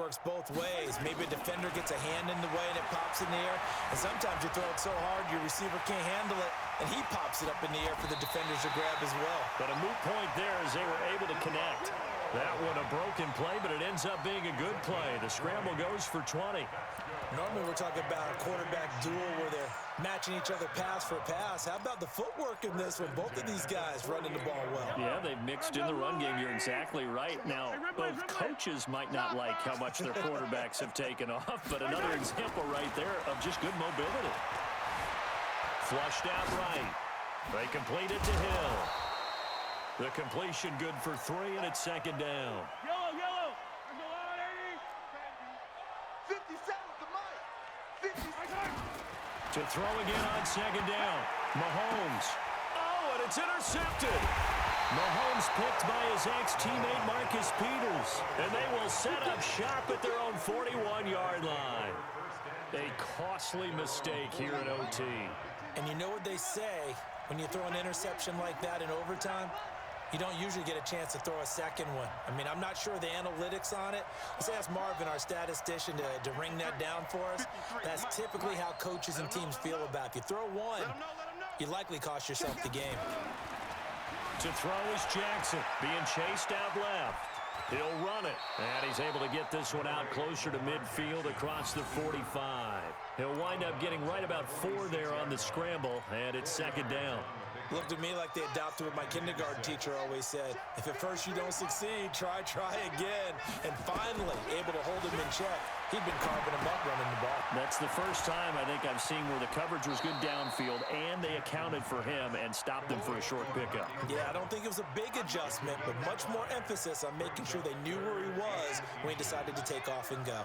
works both ways. Maybe a defender gets a hand in the way and it pops in the air. And sometimes you throw it so hard your receiver can't handle it, and he pops it up in the air for the defenders to grab as well. But a moot point there as they were able to connect. That one a broken play, but it ends up being a good play. The scramble goes for 20. Normally we're talking about a quarterback duel where they're matching each other pass for pass. How about the footwork in this one? Both of these guys running the ball well. Yeah, they've mixed in the run game. You're exactly right. Now, both coaches might not like how much their quarterbacks have taken off, but another example right there of just good mobility. Flushed out right. They complete it to Hill. The completion good for 3, and it's second down. Yellow. To throw again on second down. Mahomes. Oh, and it's intercepted. Mahomes picked by his ex-teammate Marcus Peters. And they will set up shop at their own 41-yard line. A costly mistake here at OT. And you know what they say, when you throw an interception like that in overtime, you don't usually get a chance to throw a second one. I mean, I'm not sure the analytics on it. Let's ask Marvin, our statistician, to ring that down for us. That's typically how coaches and teams feel about it. If you throw one, you likely cost yourself the game. To throw is Jackson, being chased out left. He'll run it, and he's able to get this one out closer to midfield across the 45. He'll wind up getting right about 4 there on the scramble, and it's second down. Looked to me like they adopted what my kindergarten teacher always said. If at first you don't succeed, try again. And finally, able to hold him in check. He'd been carving him up running the ball. That's the first time I think I've seen where the coverage was good downfield, and they accounted for him and stopped him for a short pickup. Yeah, I don't think it was a big adjustment, but much more emphasis on making sure they knew where he was when he decided to take off and go.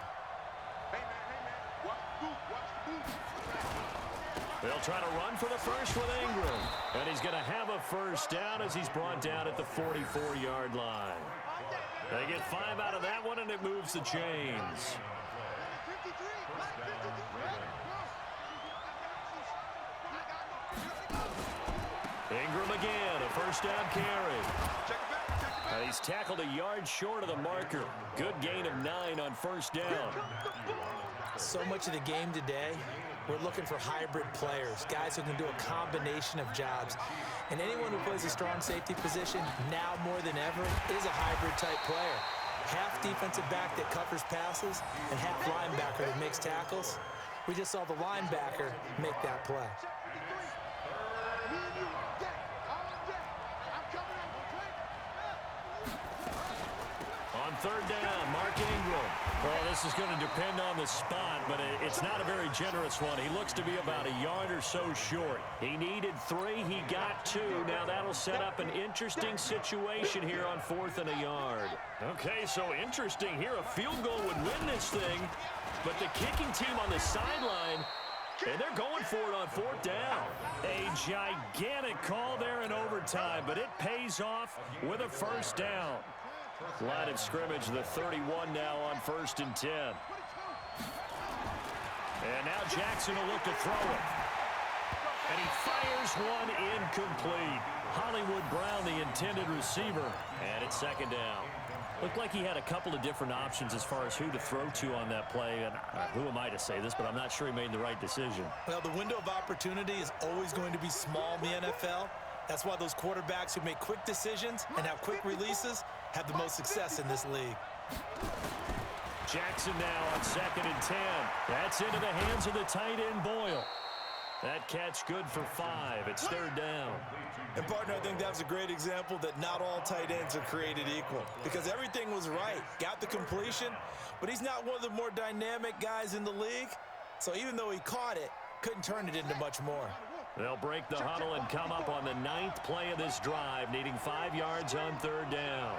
They'll try to run for the first with Ingram. And he's going to have a first down as he's brought down at the 44-yard line. They get 5 out of that one, and it moves the chains. Ingram again, a first down carry. He's tackled a yard short of the marker. Good gain of 9 on first down. So much of the game today, we're looking for hybrid players, guys who can do a combination of jobs. And anyone who plays a strong safety position, now more than ever, is a hybrid-type player. Half defensive back that covers passes and half linebacker that makes tackles. We just saw the linebacker make that play. On third down, Mark Ingram. Well, this is going to depend on the spot, but it's not a very generous one. He looks to be about a yard or so short. He needed 3. He got 2. Now that'll set up an interesting situation here on 4th and a yard. Okay, so interesting here. A field goal would win this thing, but the kicking team on the sideline, and they're going for it on 4th down. A gigantic call there in overtime, but it pays off with a first down. Line of scrimmage, the 31 now on 1st and 10. And now Jackson will look to throw it. And he fires one incomplete. Hollywood Brown, the intended receiver. And it's second down. Looked like he had a couple of different options as far as who to throw to on that play. And who am I to say this, but I'm not sure he made the right decision. Well, the window of opportunity is always going to be small in the NFL. That's why those quarterbacks who make quick decisions and have quick releases have the most success in this league. Jackson now on 2nd and 10. That's into the hands of the tight end, Boyle. That catch good for 5. It's third down. And, partner, I think that was a great example that not all tight ends are created equal, because everything was right. Got the completion, but he's not one of the more dynamic guys in the league. So even though he caught it, couldn't turn it into much more. They'll break the huddle and come up on the 9th play of this drive, needing 5 yards on third down.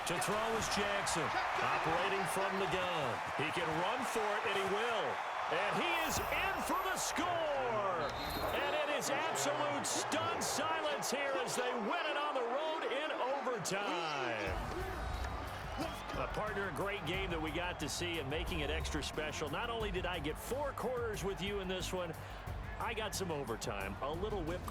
To throw is Jackson, operating from the gun. He can run for it, and he will. And he is in for the score. And it is absolute stunned silence here as they win it on the road in overtime. Partner, a great game that we got to see, and making it extra special. Not only did I get 4 quarters with you in this one, I got some overtime, a little whipped